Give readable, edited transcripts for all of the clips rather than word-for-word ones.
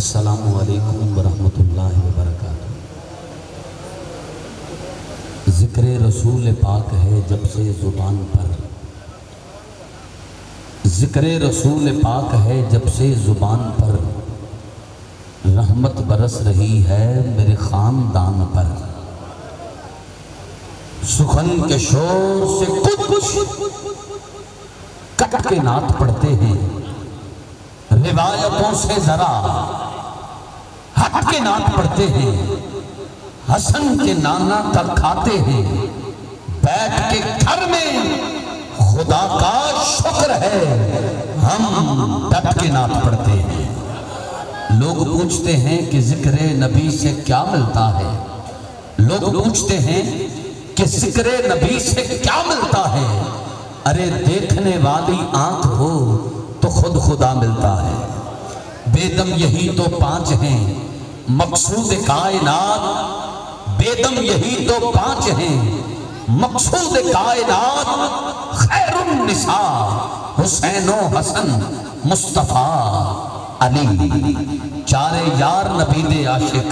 السلام علیکم ورحمۃ اللہ وبرکاتہ۔ ذکر رسول پاک ہے جب سے زبان پر، ذکر رسول پاک ہے جب سے زبان پر، رحمت برس رہی ہے میرے خاندان پر۔ سخن کے شور سے کچھ کٹ کے نعت پڑھتے ہیں، روایتوں سے ذرا ہٹ کے نعت پڑھتے ہیں، حسن کے نانا تک کھاتے ہیں، بیٹھ کے گھر میں خدا کا شکر ہے ہم ڈٹ کے نعت پڑھتے ہیں۔ لوگ پوچھتے ہیں کہ ذکر نبی سے کیا ملتا ہے، لوگ پوچھتے ہیں کہ ذکر نبی سے کیا ملتا ہے۔ ارے دیکھنے والی آنکھ ہو تو خود خدا ملتا ہے۔ بے دم یہی تو پانچ ہیں مقصود کائنات، بے دم یہی تو پانچ ہیں مقصود کائنات، خیر النساء حسین و حسن مصطفیٰ علی۔ چارے یار نبی دے عاشق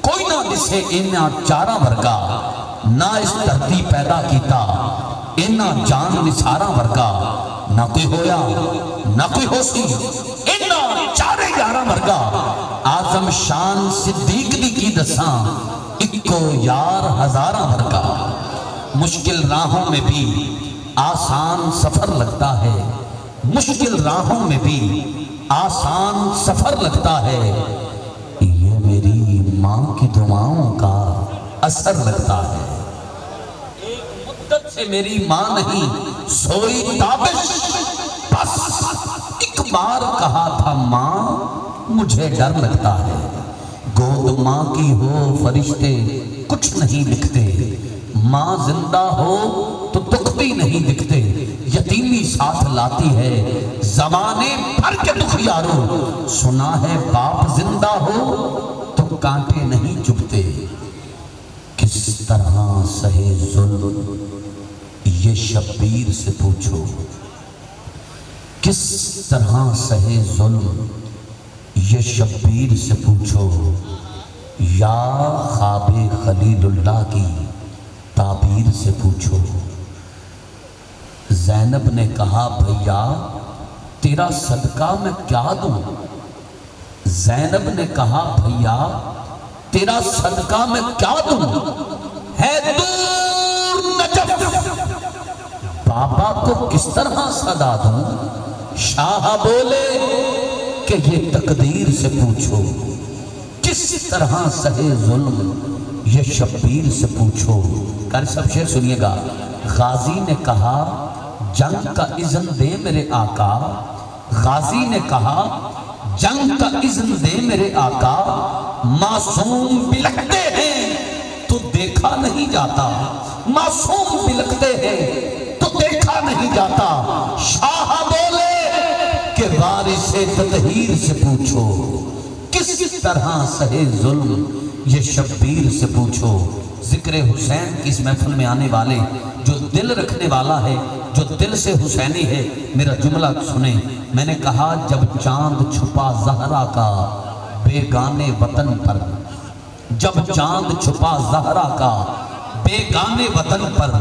کوئی نہ دسے انہاں چاراں ورگا، نہ اس دھرتی پیدا کیتا انہاں جان نثاراں ورگا، نہ کوئی ہویا نہ کوئی ہو سی انہاں چارے یاراں ورگا۔ اعظم شان صدیق دی کی دساں اکو یار ہزاراں ورگا۔ مشکل راہوں میں بھی آسان سفر لگتا ہے، مشکل راہوں میں بھی آسان سفر لگتا ہے، یہ میری ماں کی دعاؤں کا اثر لگتا ہے۔ ایک مدت سے میری ماں نہیں سوئی تابش، بس ایک بار کہا تھا ماں مجھے ڈر لگتا ہے۔ گود ماں کی ہو فرشتے کچھ نہیں لکھتے، ماں زندہ ہو تو دکھ بھی نہیں دکھتے، یتیمی ساتھ لاتی ہے زمانے بھر کے دکھ یارو، سنا ہے باپ زندہ ہو تو کانٹے نہیں چبھتے۔ کس طرح سہے ظلم یہ شبیر سے پوچھو، کس طرح سہے ظلم یہ شبیر سے پوچھو، یا خواب خلیل اللہ کی تعبیر سے پوچھو۔ زینب نے کہا بھیا تیرا صدقہ میں کیا دوں، زینب نے کہا بھیا تیرا صدقہ میں کیا دوں، ہے دور نجف بابا کو کس طرح صدا دوں۔ شاہ بولے کہ یہ تقدیر سے پوچھو، کس طرح سہے ظلم یہ شبیر سے پوچھو۔ قاری صاحب شعر سنیے گا۔ غازی نے کہا جنگ کا اذن دے میرے آقا، غازی نے کہا جنگ کا اذن دے میرے آقا، معصوم بلکتے ہیں تو دیکھا نہیں جاتا، معصوم بلکتے ہیں تو دیکھا نہیں جاتا۔ شاہ بولے کہ وارث تطہیر سے پوچھو، کس طرح سہے ظلم یہ شبیر سے پوچھو۔ ذکر حسین کی اس محفل میں آنے والے جو دل رکھنے والا ہے، جو دل سے حسینی ہے، میرا جملہ سنیں۔ میں نے کہا جب چاند چھپا زہرا کا بیگانے وطن پر، جب چاند چھپا زہرا کا بیگانے وطن پر،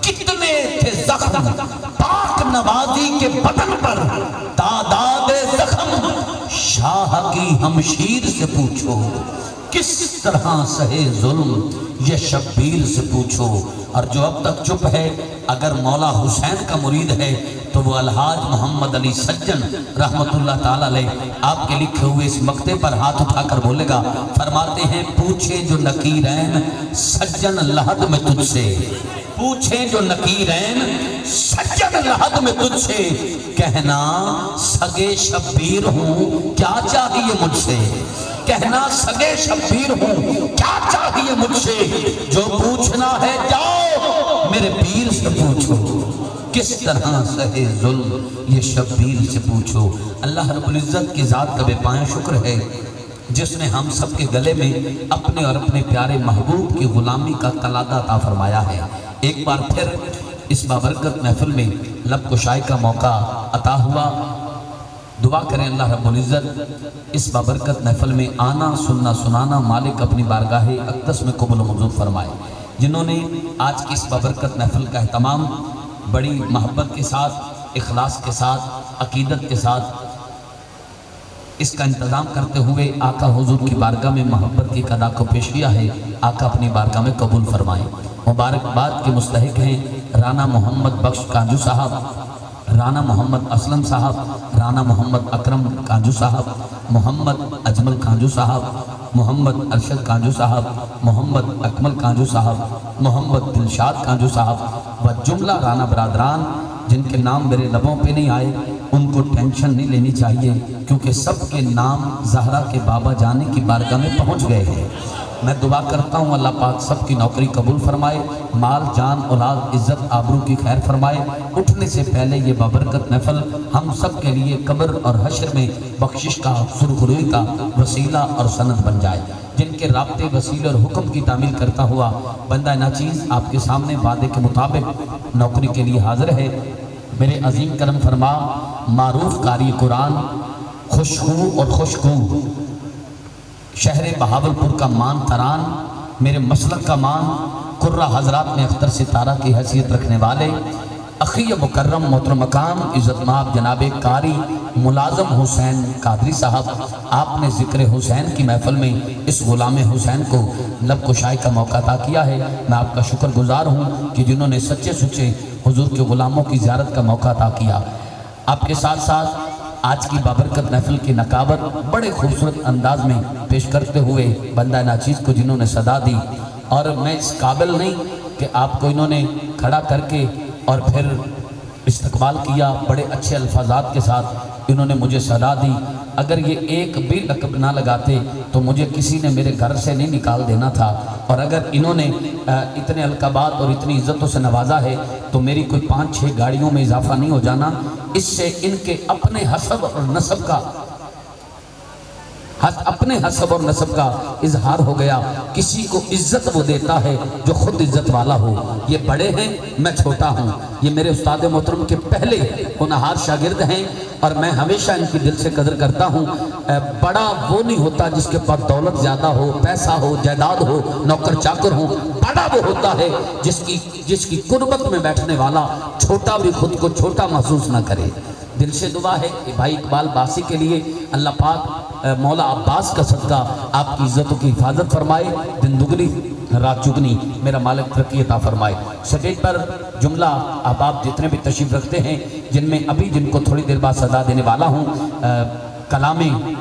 کتنے تھے زخم پاک نوازی کے بدن پر، تعداد زخم شاہ کی ہمشیر سے پوچھو، کس طرح سہے ظلم یہ شبیر سے پوچھو۔ اور جو اب تک چپ ہے، اگر مولا حسین کا مرید ہے تو وہ الحاج محمد علی سجن رحمت اللہ تعالیٰ علیہ آپ کے لکھے ہوئے اس مقطع پر ہاتھ اٹھا کر بولے گا۔ فرماتے ہیں پوچھے جو نکیرین سجن لحد میں تجھ سے، پوچھے جو نکیرین سجن لحد میں تجھ سے، کہنا سگے شبیر ہوں کیا چاہیے مجھ سے، کہنا سگے شبیر ہوں کیا چاہیے مجھ سے، جو پوچھنا ہے جاؤ میرے پیر سے پوچھو، کس طرح سہے ظلم یہ شبیر سے پوچھو۔ اللہ رب العزت کی ذات کا بے پایہ شکر ہے جس نے ہم سب کے گلے میں اپنے اور اپنے پیارے محبوب کی غلامی کا قلادہ عطا فرمایا ہے۔ ایک بار پھر اس بابرکت محفل میں لب کشائی کا موقع عطا ہوا۔ دعا کریں اللہ رب العزت اس بابرکت محفل میں آنا سننا سنانا مالک اپنی بارگاہ اقدس میں قبول و منظور فرمائے۔ جنہوں نے آج کی اس بابرکت محفل کا اہتمام بڑی محبت کے ساتھ، اخلاص کے ساتھ، عقیدت کے ساتھ اس کا انتظام کرتے ہوئے آقا حضور کی بارگاہ میں محبت کی ادا کو پیش کیا ہے، آقا اپنی بارگاہ میں قبول فرمائیں۔ مبارکباد کے مستحق ہیں رانا محمد بخش کانجو صاحب، رانا محمد اسلم صاحب، رانا محمد اکرم کانجو صاحب، محمد اجمل کانجو صاحب، محمد ارشد کانجو صاحب، محمد اکمل کانجو صاحب، محمد دلشاد کانجو صاحب و جملہ رانا برادران جن کے نام میرے لبوں پہ نہیں آئے ان کو ٹینشن نہیں لینی چاہیے، کیونکہ سب کے نام زہرا کے بابا جانے کی بارگاہ میں پہنچ گئے ہیں۔ میں دعا کرتا ہوں اللہ پاک سب کی نوکری قبول فرمائے، مال جان اولاد عزت آبرو کی خیر فرمائے۔ اٹھنے سے پہلے یہ بابرکت محفل ہم سب کے لیے قبر اور حشر میں بخشش کا، سرخروئی کا وسیلہ اور سند بن جائے۔ جن کے رابطے وسیلے اور حکم کی تعمیل کرتا ہوا بندہ ناچیز آپ کے سامنے وعدے کے مطابق نوکری کے لیے حاضر ہے، میرے عظیم کرم فرما معروف قاری قرآن، خوشخو اور خوشخو، شہر بہاولپور کا مان تران، میرے مسلک کا مان، قرہ حضرات میں اختر ستارہ کی حیثیت رکھنے والے اخی مکرم محترم مقام عزت مآب جناب قاری ملازم حسین قادری صاحب، آپ نے ذکر حسین کی محفل میں اس غلام حسین کو لب کشائی کا موقع عطا کیا ہے۔ میں آپ کا شکر گزار ہوں کہ جنہوں نے سچے سچے حضور کے غلاموں کی زیارت کا موقع عطا کیا۔ آپ کے ساتھ ساتھ آج کی بابرکت محفل کی نقابت بڑے خوبصورت انداز میں پیش کرتے ہوئے بندہ ناچیز کو جنہوں نے صدا دی، اور میں اس قابل نہیں کہ آپ کو انہوں نے کھڑا کر کے اور پھر استقبال کیا، بڑے اچھے الفاظات کے ساتھ انہوں نے مجھے صدا دی۔ اگر یہ ایک بھی لقب نہ لگاتے تو مجھے کسی نے میرے گھر سے نہیں نکال دینا تھا، اور اگر انہوں نے اتنے القابات اور اتنی عزتوں سے نوازا ہے تو میری کوئی 5-6 گاڑیوں میں اضافہ نہیں ہو جانا۔ اس سے ان کے اپنے حسب اور نسب کا اظہار ہو گیا۔ کسی کو عزت وہ دیتا ہے جو خود عزت والا ہو۔ یہ بڑے ہیں، میں چھوٹا ہوں، یہ میرے استاد محترم کے پہلے ہونہار شاگرد ہیں، اور میں ہمیشہ ان کی دل سے قدر کرتا ہوں۔ بڑا وہ نہیں ہوتا جس کے پاس دولت زیادہ ہو، پیسہ ہو، جائیداد ہو، نوکر چاکر ہو، بڑا وہ ہوتا ہے جس کی قربت میں بیٹھنے والا چھوٹا بھی خود کو چھوٹا محسوس نہ کرے۔ دل سے دعا ہے کہ بھائی اقبال باسی کے لیے اللہ پاک مولا عباس کا صدقہ آپ کی عزتوں کی حفاظت فرمائے، دن دگنی رات چگنی میرا مالک ترقی عطا فرمائے۔ سٹیج پر جملہ احباب جتنے بھی تشریف رکھتے ہیں، جن میں ابھی جن کو تھوڑی دیر بعد صدا دینے والا ہوں، کلام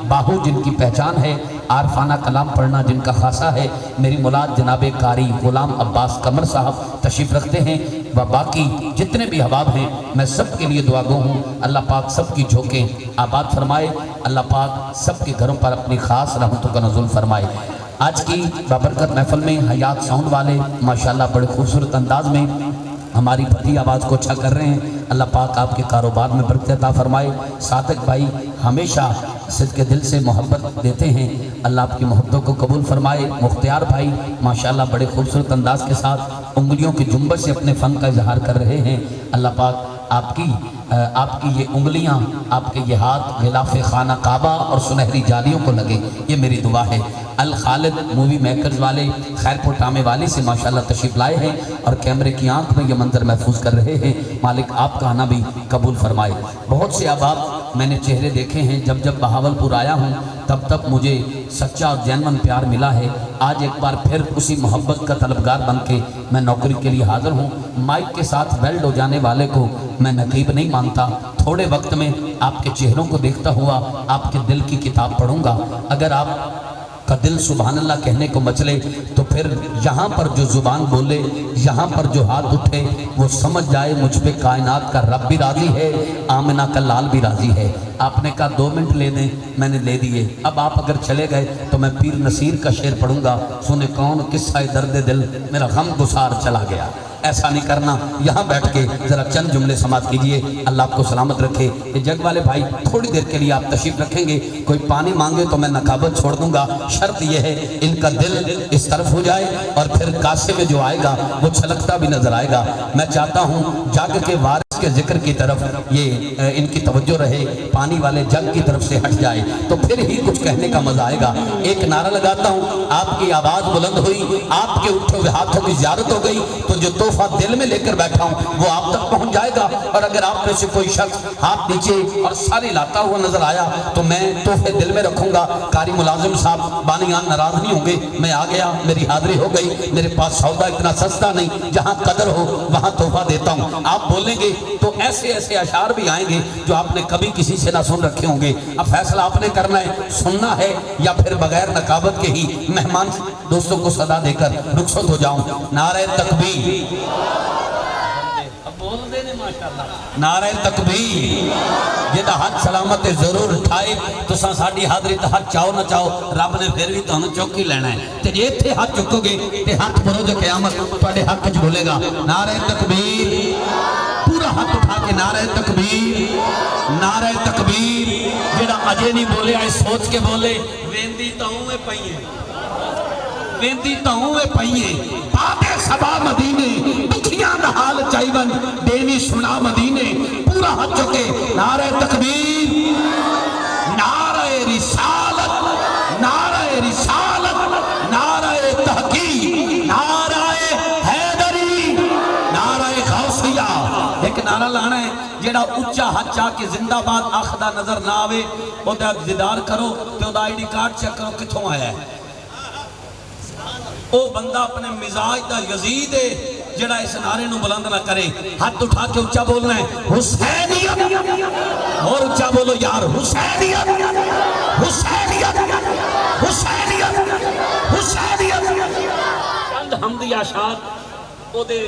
باہو جن کی پہچان ہے، عارفانہ کلام پڑھنا جن کا خاصہ ہے، میری مولاد جناب قاری غلام عباس قمر صاحب تشریف رکھتے ہیں، و باقی جتنے بھی احباب ہیں میں سب کے لیے دعا گو ہوں۔ اللہ پاک سب کی جھوکیں آباد فرمائے، اللہ پاک سب کے گھروں پر اپنی خاص رحمتوں کا نزول فرمائے۔ آج کی بابرکت محفل میں حیات ساؤنڈ والے ماشاءاللہ بڑے خوبصورت انداز میں ہماری بھری آواز کو اچھا کر رہے ہیں، اللہ پاک آپ کے کاروبار میں برکت عطا فرمائے۔ صادق بھائی ہمیشہ صدق دل سے محبت دیتے ہیں، اللہ آپ کی محبتوں کو قبول فرمائے۔ مختار بھائی ماشاءاللہ بڑے خوبصورت انداز کے ساتھ انگلیوں کی جنبش سے اپنے فن کا اظہار کر رہے ہیں، اللہ پاک آپ کی یہ انگلیاں، آپ کے یہ ہاتھ غلاف خانہ کعبہ اور سنہری جالیوں کو لگے، یہ میری دعا ہے۔ الخالد مووی میکرز والے خیرپور ٹامے والی سے ماشاءاللہ تشریف لائے ہیں اور کیمرے کی آنکھ میں یہ منظر محفوظ کر رہے ہیں، مالک آپ کا آنا بھی قبول فرمائے۔ بہت سے احباب میں نے چہرے دیکھے ہیں، جب بہاولپور آیا ہوں تب مجھے سچا اور جینون پیار ملا ہے۔ آج ایک بار پھر اسی محبت کا طلبگار بن کے میں نوکری کے لیے حاضر ہوں۔ مائک کے ساتھ ویلڈ ہو جانے والے کو میں نقیب نہیں مانتا، تھوڑے وقت میں آپ کے چہروں کو دیکھتا ہوا آپ کے دل کی کتاب پڑھوں گا۔ اگر آپ کا دل سبحان اللہ کہنے کو مچلے تو پھر یہاں پر جو زبان بولے، یہاں پر جو ہاتھ اٹھے، وہ سمجھ جائے مجھ پہ کائنات کا رب بھی راضی ہے، آمنہ کا لال بھی راضی ہے۔ آپ نے کہا 2 منٹ لے دیں، میں نے لے دیے۔ اب آپ اگر چلے گئے تو میں پیر نصیر کا شعر پڑھوں گا، سنے کون قصہ درد دل میرا غم گسار چلا گیا۔ ایسا نہیں کرنا، یہاں بیٹھ کے ذرا چند جملے سماعت کیجئے، اللہ آپ کو سلامت رکھے۔ یہ جگ والے بھائی تھوڑی دیر کے لیے آپ تشریف رکھیں گے، کوئی پانی مانگے تو میں نقابت چھوڑ دوں گا، شرط یہ ہے ان کا دل اس طرف ہو جائے اور پھر کاسے میں جو آئے گا وہ چھلکتا بھی نظر آئے گا۔ میں چاہتا ہوں جگ کے وارث کے ذکر کی طرف یہ ان کی توجہ رہے، پانی والے جگ کی طرف سے ہٹ جائے تو پھر ہی کچھ کہنے کا مزہ آئے گا۔ ایک نعرہ لگاتا ہوں، آپ کی آواز بلند ہوئی، آپ کے اٹھے ہوئے ہاتھوں کی زیارت ہو گئی تو جو تحفہ دل میں لے کر بیٹھا ہوں وہ آپ تک پہنچ جائے گا۔ اور اگر آپ میں سے کوئی شخص ہاتھ نیچے اور ساری لاتا ہوا نظر آیا تو میں تحفے دل میں رکھوں گا۔ قاری ملازم صاحب بانیان ناراض نہیں ہوں گے، میں آ گیا، میری حاضری ہو گئی، میرے پاس سودا اتنا سستا نہیں، جہاں قدر ہو وہاں تحفہ دیتا ہوں۔ آپ بولیں گے تو ایسے ایسے اشعار بھی آئیں گے جو آپ نے کبھی کسی سے نہ سن رکھے ہوں گے۔ اب فیصلہ آپ نے کرنا ہے، سننا ہے یا پھر بغیر نقابت کے ہی مہمان دوستوں کو صدا دے کر رخصت ہو جاؤں۔ نعرہ تکبیر، بول دے نے ماشاءاللہ، نعرہ تکبیر۔ جہاں ہاتھ سلامت ضرور اٹھائے تو ساڑی حاضری تو ہاتھ چاہو نہ چاہو رب نے پھر بھی تو ہمیں چوک ہی لینا ہے۔ تے جے تھے ہاتھ چکو گے تے ہاتھ بروز قیامت تواڈے حق وچ بولے گا نعرہ تکبیر۔ پورا ہاتھ اٹھا کے نعرہ تکبیر، نعرہ تکبیر۔ جڑا اجے نہیں بولے آئے سوچ کے بولے، ویندی تاؤں میں پئیے، ویندی تاؤں میں پئیے، پاتے سبا مدینے، دکھیاں نحال چائیون، دینی سنا مدینے۔ پورا ہاتھ چکے نعرہ تکبیر، نعرہ رسالت، نعرہ رسالت، نعرہ تحقیق، نعرہ حیدری، نعرہ غوثیہ۔ ایک نعرہ لانا ہے جیڑا اچھا ہاتھ چاہ کے زندہ باد آخدہ نظر نہ آوے، وہ دیدار کرو تو دا آئی ڈی کارڈ چیک کرو کتھوں آیا ہے۔ او بندہ اپنے مزاج دا یزید ہے جڑا اس نعرے نو بلند نہ کرے۔ ہاتھ اٹھا کے اچھا بولنا ہے حسینیت، اور اچھا بولو یار حسینیت، حسینیت، حسینیت، حسینیت۔ چند حمدی اشعار او دے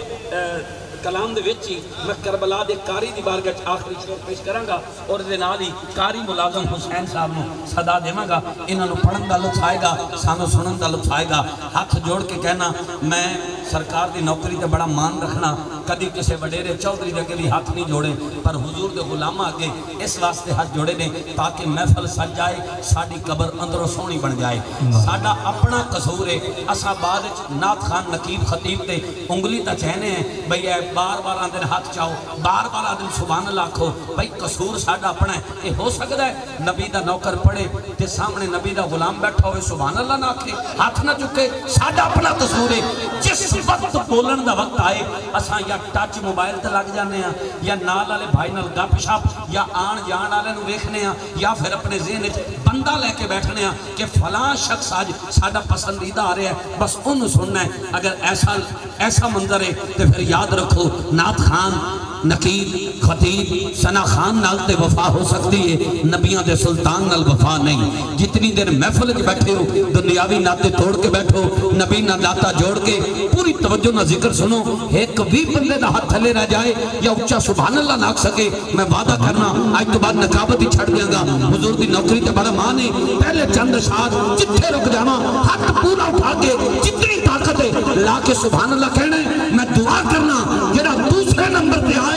کلام دے وچی میں کربلا دے کاری دی بارگاہ آخری شعر پیش کراں گا اور دے نال ہی قاری ملازم حسین صاحب نو صدا دیواں گا۔ انہاں نو پڑھن دا لطف آئے گا، سانو سنن دا لطف آئے گا۔ ہاتھ جوڑ کے کہنا میں سرکار دی نوکری تے بڑا مان رکھنا، کدی کسے وڈیرے چودھری دے کے بھی ہاتھ نہیں جوڑے، پر حضور دے غلاماں اگے اس واسطے ہاتھ جوڑے نے تاکہ محفل سج جائے، ساڈی قبر اندروں سونی بن جائے۔ ساڈا اپنا قصور ہے، اساں بعد نعت خان نقیب خطیب تے انگلی تا چہنے ہیں بھئی اے بار بار آدھن ہاتھ چاہو، بار بار آدھن سبحان اللہ کھو، بھئی قصور ساڑھا اپنا ہے۔ یہ ہو سکتا ہے نبی دا نوکر پڑھے تے سامنے نبی دا غلام بیٹھا ہوئے سبحان اللہ نہ آکھے، ہاتھ نہ چکے، ساڑھا اپنا قصور ہے۔ جس وقت بولن دا وقت آئے اساں یا ٹچ موبائل تے لگ جانے ہیں یا نال والے بھائی نال گپ شپ یا آن جان والے نو ویکھنے ہیں یا پھر اپنے ذہن وچ بندہ لے کے بیٹھنے ہیں کہ فلاں شخص آج ساڑھا پسندیدہ آ رہا ہے، بس انہوں سننا ہے۔ اگر ایسا منظر ہے تو پھر یاد رکھو نعت خان نقیب خطیب ثنا خان نال تے وفا ہو سکتی ہے، نبیاں دے سلطان نال وفا نہیں۔ جتنی دیر محفل وچ بیٹھے ہو دنیاوی ناطے توڑ کے بیٹھو، نبی نہ داتا جوڑ کے پوری توجہ نہ ذکر سنو۔ ایک بھی بندے دا ہاتھ تھلے رہ جائے یا اچھا سبحان اللہ نہ آکھ سکے، میں وعدہ کرنا آج تو بعد نقابت ہی چھڑ دیا گا۔ حضور دی نوکری تے بڑا مان ہے، پہلے چند اشعار جتھے رک جاواں ہاتھ پورا اٹھا کے جتنی طاقت ہے لا کے سبحان اللہ کہنا ہے۔ میں دعا کرنا جڑا دوسرے نمبر پہ آئے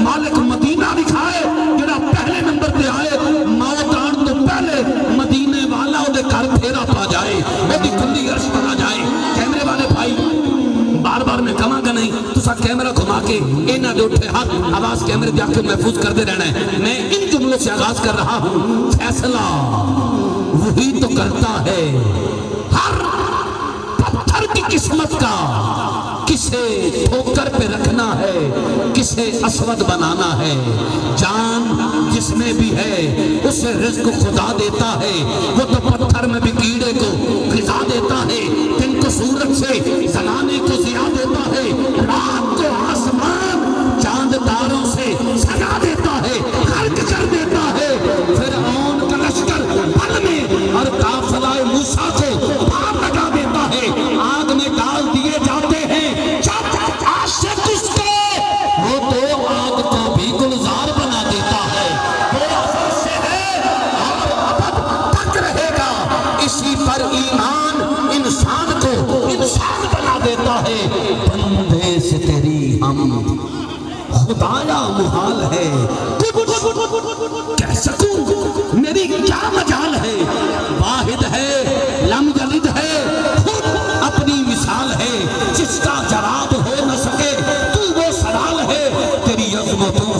مالک مدینہ دکھائے، جڑا پہلے نمبر پہ آئے موت آن تو پہلے مدینے والا دے گھر پھیرا پا جائے، وہ دی کندی عرش پر آ جائے۔ کیمرے والے بھائی بار بار میں کہاں گا نہیں، تو سا کیمرہ گھما کے اینا دے اٹھے ہاتھ آواز کیمرے دے آکے محفوظ کر دے رہنا ہے۔ میں ان جملوں سے آغاز کر رہا ہوں، فیصلہ وہی تو کرتا ہے ہر پتھر کی قسمت کا، کسے ٹھوکر پہ رکھنا ہے، کسے اسود بنانا ہے۔ جان جس میں بھی ہے اسے رزق خدا دیتا ہے، وہ تو پتھر میں بھی کیڑے کو غذا دیتا ہے۔ دن کو سورج سے زنانے کو ضیاء دیتا ہے، رات کو آسمان چاند تاروں سے سجا دیتا ہے، خلق کر دیتا ہے۔ فرعون کا لشکر پل میں اور قافلہ موسیٰ کو پار لگا دیتا ہے، آگ میں ڈال دیے جاتے ہیں جب عاشق اس کے، وہ تو آگ کو بھی گلزار بنا دیتا ہے۔ میرا سے ہے اور ابد تک رہے گا، اسی پر ایمان انسان کو انسان بنا دیتا ہے۔ بندے سے تیری ہم خدایا محال ہے، کہہ سکوں میری کیا مجال ہے۔ واحد ہے لم یلد ہے، خود اپنی مثال ہے، جس کا جواب ہو نہ سکے تو وہ سوال ہے۔ تیری عظمتوں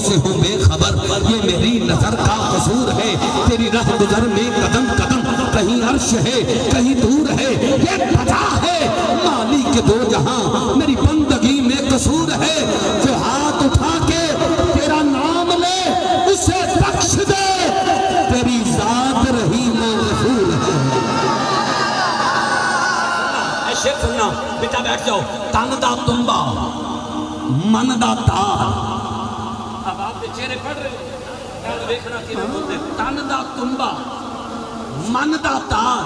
میری راہ گزر میں قدم قدم کہیں عرش ہے کہیں دور ہے یہ پتا ہے مالک کے دو جہاں میری بندگی میں قصور ہے جو ہاتھ اٹھا کے تیرا نام لے اسے بخش دے تیری ذات رحیم و غفور ہے۔ اے شیخ سننا بیٹا بیٹھ جاؤ۔ تن دا تنبا من دا تار، اب آپ چہرے پڑھ رہے ہو دیکھنا کہ بولتے تن دا تنبا من دا تار،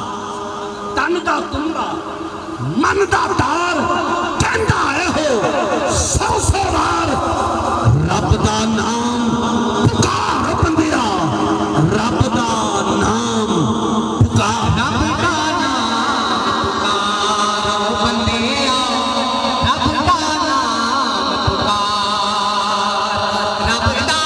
تن دا تنبا من دا تار کہندا ہے ہو سو وار رب دا نام پکار بندیا، رب دا نام پکار، رب دا نام پکار بندیا، رب دا نام پکار، رب دا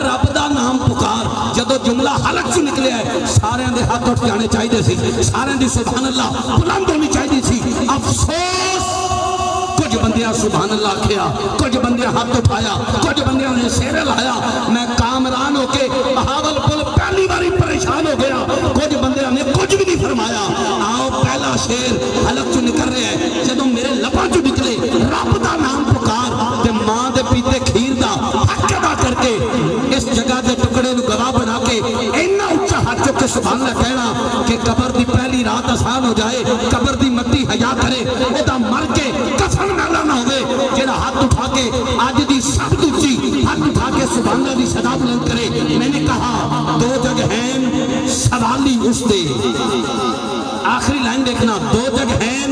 رب دا نام پکار جدو جملہ حلق سے نکلے ہے سارے دے ہاتھ اٹھ جانے چاہیے سی، سارے دی سبحان اللہ بلند ہونی چاہیے سی۔ افسوس کچھ بندیاں سبحان اللہ کیا، کچھ بندیاں ہاتھ اٹھایا، کچھ بندیاں نے سیرے لایا، میں کامران ہو کے بہاول پل پہلی باری پریشان ہو گیا، کچھ بندیاں نے کچھ بھی نہیں فرمایا۔ آؤ پہلا شیر حلق سے نکل رہے ہیں جدو میرے لباں جو نکلے رب دا نام پکار تے ماں دے پیتے کھیر دا حق ادا کر کے اس جگہ دے ٹکڑے نو گواہ بنا کے اینا اچھا ہاتھ چک کے سبحان اللہ کہنا کہ قبر دی پہلی رات آسان ہو جائے، قبر دی مٹی حیا کرے، او دا مر کے کفن میلا نہ ہوئے، جیڑا ہاتھ اٹھا کے آج دی سب دوچی ہاتھ اٹھا کے سبحان اللہ دی صدا بلند کرے۔ میں نے کہا دو جگ ہیں سوالی اس دے، آخری لائن دیکھنا، دو جگ ہیں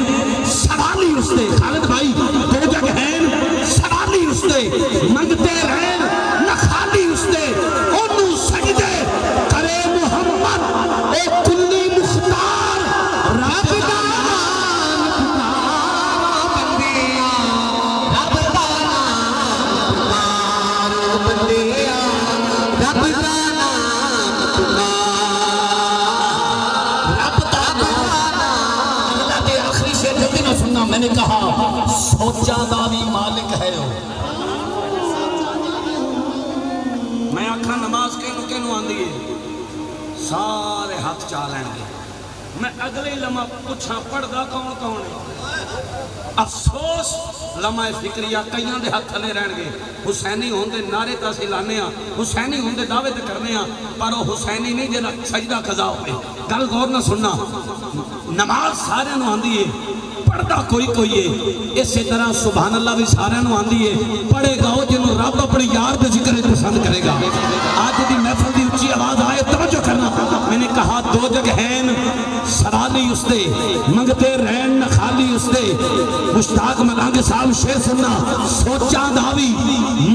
سوالی اس دے، خالد بھائی دو جگ ہیں سوالی اس دے، منگتے رہن نہ خالی اس دے، انہوں سجدے کرے محمد اے کلی مختار، رب دا نام پکار بندیا، رب دا نام پکار بندیا، رب دا نام پکار۔ سننا میں نے کہا سوچا دا بھی مالک ہے ہو، میں آکھا نماز کینو آن دیئے سارے ہاتھ چاہ لیں گے، میں اگلے لمحہ پوچھا پڑھدا کون کون ہے، افسوس لمحہ فکریہ کئیاں دے ہاتھ تھلے رہن گے، حسینی ہوندے نعرے تا سی لانے ہاں، حسینی ہوندے دعوے تے کرنے ہاں، پر وہ حسینی نہیں جنہا سجدہ قضا ہوئے۔ گل غور نہ سننا، نماز سارے نو آن دیئے پڑھدا کوئی کوئی ہے، اسی طرح سبحان اللہ بھی سارے نو آن دیئے پڑھے گا ہو جنہوں رب اپنی یار دے ذکر پسند کرے گا۔ آج دی محفل دی اچھی آواز آئے توجہ کرنا، میں نے کہا دو جگ ہیں سوالی اس دے، منگتے رہن خالی اس دے، مشتاق ملانگ صاحب شیر سننا، سوچا داوی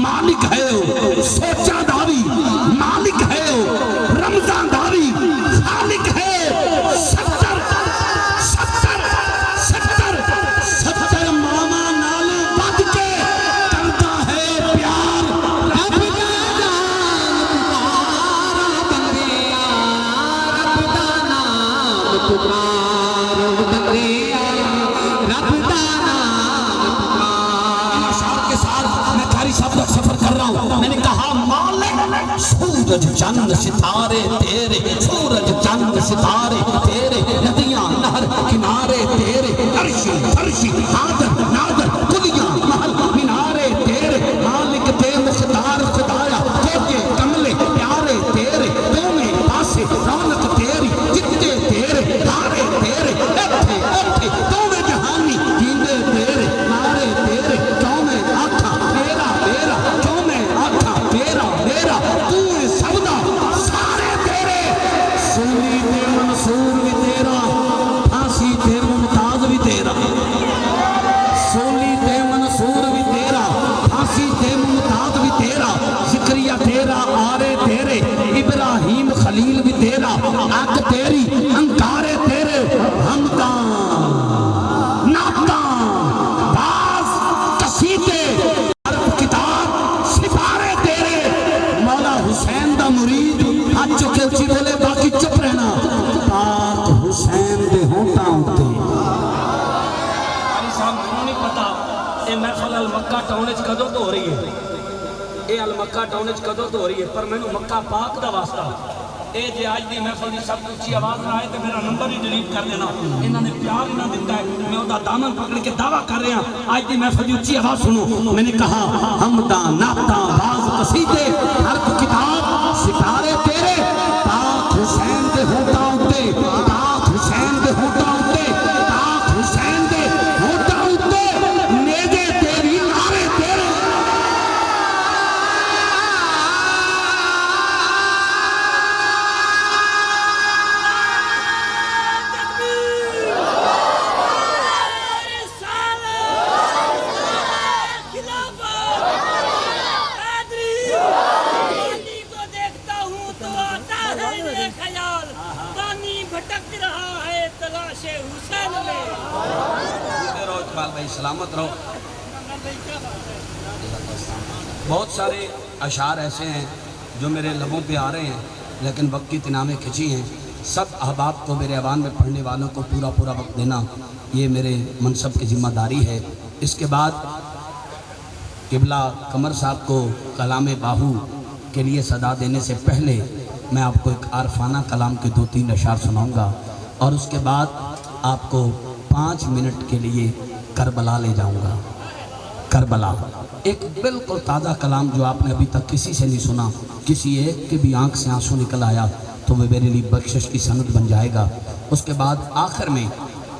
مالک ہے ہو، سوچا داوی مالک ہے ہو، رمضان داوی خالق ہے، ستر ستر ستر ستر ماما نالو بد کے کرتا ہے پیار، رب دا نام پکار بندیا، رب دا نام پکار بندیا، رب دا نام پکار۔ شاعر کے ساتھ میں کاری صاحب تک سفر کر رہا ہوں، میں نے کہا مالک سورج چند ستارے تیرے، سورج چند ستارے تیرے، ندیاں نہر کنارے تیرے، عرشی فرشی آدر نادر کلیاں محل مینارے تیرے، مالک تے مختار خدایا کوکے کملے پیارے تیرے، دونیں پاسے رونق تیری، جتے تیرے دارے تیرے، اٹھے اٹھے دونیں جہانی جیندے تیرے، نارے تیرے، کیوں میں آکھا میرا میرا، کیوں میں آکھا میرا میرا، تو سودا سارے تیرے، سونی تے منصور بھی تیرا، مرید ہاتھ چکے اچھی بولے باقی چپ رہنا پاک حسین دے ہوتا ہوتے صاحب کو نہیں پتا یہ محفل المکہ ٹاؤن وچ کدوں تو ہو رہی ہے یہ المکہ ٹاؤن وچ کدوں تو ہو رہی ہے پر مینوں مکہ پاک دا واسطہ اے جے اج دی محفل دی سب اونچی آواز نہ آئے تے میرا نمبر ہی ڈیلیٹ کر دینا انہاں نے پیار نہ دیتا ہے میں اودہ دامن پکڑ کے دعویٰ کر رہا آج دی محفل دی اونچی آواز سنو میں نے کہا حمداں نعتاں باز قصیدے ہر کتاب ستارے تیرے پاک حسین دے ہوتا ہوتے پاک حسین دے ہوتا ہوتے پاک حسین دے ہوتا ہوتے نیجے تیری نعرے تیرے بھائی سلامت رہو بہت سارے اشعار ایسے ہیں جو میرے لبوں پہ آ رہے ہیں لیکن وقت کی تنامیں کھچی ہیں سب احباب کو میرے ایوان میں پڑھنے والوں کو پورا وقت دینا یہ میرے منصب کی ذمہ داری ہے اس کے بعد قبلہ قمر صاحب کو کلام باہو کے لیے صدا دینے سے پہلے میں آپ کو ایک عارفانہ کلام کے 2-3 اشعار سناؤں گا اور اس کے بعد آپ کو 5 منٹ کے لیے کربلا لے جاؤں گا کربلا ایک بالکل تازہ کلام جو آپ نے ابھی تک کسی سے نہیں سنا کسی ایک کے بھی آنکھ سے آنسو نکل آیا تو وہ میرے لیے بخشش کی سند بن جائے گا اس کے بعد آخر میں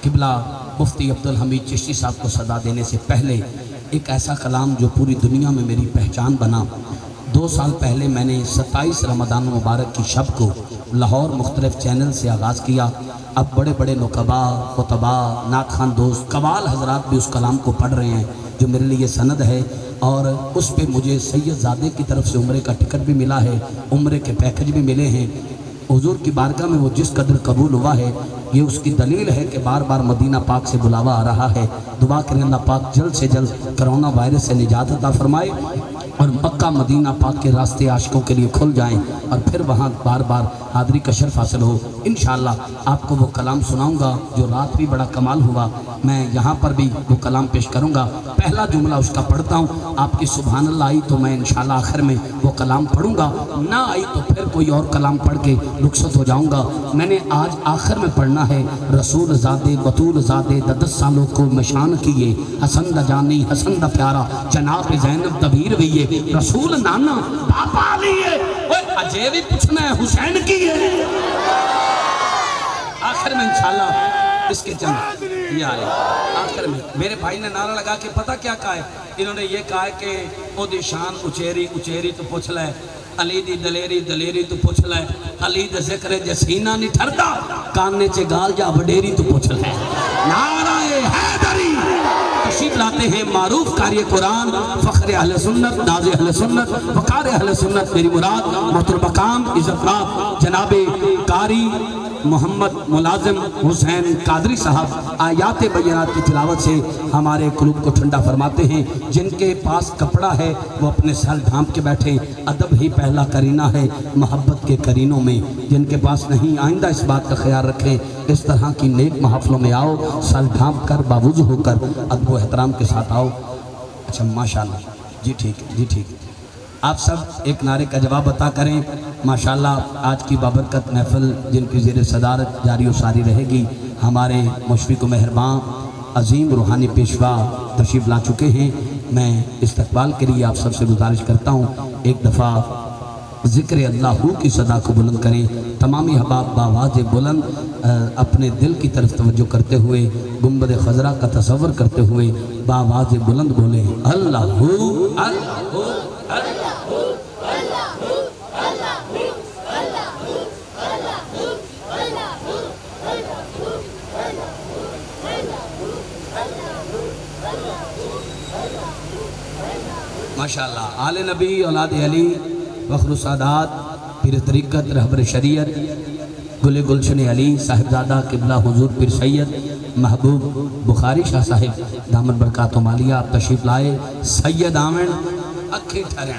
قبلہ مفتی عبدالحمید چشتی صاحب کو صدا دینے سے پہلے ایک ایسا کلام جو پوری دنیا میں میری پہچان بنا 2 سال پہلے میں نے 27 رمضان مبارک کی شب کو لاہور مختلف چینل سے آغاز کیا اب بڑے بڑے نقبا خطبا نعت خوان دوست قوال حضرات بھی اس کلام کو پڑھ رہے ہیں جو میرے لیے سند ہے اور اس پہ مجھے سید زادے کی طرف سے عمرے کا ٹکٹ بھی ملا ہے عمرے کے پیکج بھی ملے ہیں حضور کی بارگاہ میں وہ جس قدر قبول ہوا ہے یہ اس کی دلیل ہے کہ بار بار مدینہ پاک سے بلاوا آ رہا ہے دعا کریں اللہ پاک جلد سے جلد کرونا وائرس سے نجات عطا فرمائے اور مکہ مدینہ پاک کے راستے عاشقوں کے لیے کھل جائیں اور پھر وہاں بار بار حاضری کا شرف حاصل ہو انشاءاللہ آپ کو وہ کلام سناؤں گا جو رات بھی بڑا کمال ہوا میں یہاں پر بھی وہ کلام پیش کروں گا پہلا جملہ اس کا پڑھتا ہوں آپ کی سبحان اللہ آئی تو میں انشاءاللہ آخر میں وہ کلام پڑھوں گا نہ آئی تو پھر کوئی اور کلام پڑھ کے رخصت ہو جاؤں گا میں نے آج آخر میں پڑھنا ہے رسول زادے بطول زادے 10 سالوں کو مشان کیے حسن دا جانی حسن دا پیارا جناب زینب دبیر بھی رسول نانا پاپا لیے اجے بھی پوچھنا ہے حسین کی ہے آخر میں انشاءاللہ اس کے چند یہ آئے آخر میں میرے بھائی نے نعرہ لگا کے پتہ کیا کہا ہے انہوں نے یہ کہا ہے کہ او دی شان اچیری اچیری تو پوچھ لے علی دی دلیری دلیری تو پوچھ لے علی دی ذکر جسینہ نہیں ٹھردا کاننے چے گال جا وڈیری تو پوچھ لے نعرہ حیدری تشریف لاتے ہیں معروف قاری قرآن فخر اہل سنت ناز اہل سنت وقار اہل سنت میری مراد محترم مقام عزت مآب جناب قاری محمد ملازم حسین قادری صاحب آیات بینات کی تلاوت سے ہمارے قلوب کو ٹھنڈا فرماتے ہیں جن کے پاس کپڑا ہے وہ اپنے سر ڈھانپ کے بیٹھیں ادب ہی پہلا کرینہ ہے محبت کے کرینوں میں جن کے پاس نہیں آئندہ اس بات کا خیال رکھیں اس طرح کی نیک محفلوں میں آؤ سر ڈھانپ کر باوضو ہو کر ادب و احترام کے ساتھ آؤ اچھا ماشاءاللہ جی ٹھیک جی ٹھیک آپ سب ایک نعرے کا جواب عطا کریں ماشاءاللہ آج کی بابرکت محفل جن کی زیر صدارت جاری و ساری رہے گی ہمارے مشفق و مہربان عظیم روحانی پیشوا تشریف لا چکے ہیں میں استقبال کے لیے آپ سب سے گزارش کرتا ہوں ایک دفعہ ذکر اللہ کی صدا کو بلند کریں تمامی احباب باواز بلند اپنے دل کی طرف توجہ کرتے ہوئے گنبد خضرا کا تصور کرتے ہوئے باواز بلند بولیں اللہ ماشاءاللہ آل نبی اولاد علی فخر السادات پیر طریقت رہبر شریعت گل گلشن علی صاحبزادہ قبلہ حضور پیر سید محبوب بخاری شاہ صاحب دامن برکات و مالیہ آپ تشریف لائے سید آمن اکھی ٹھہریں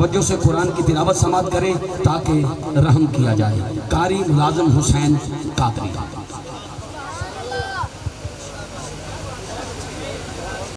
توجہ سے قرآن کی تلاوت سماعت کریں تاکہ رحم کیا جائے۔ قاری ملازم حسین قادری۔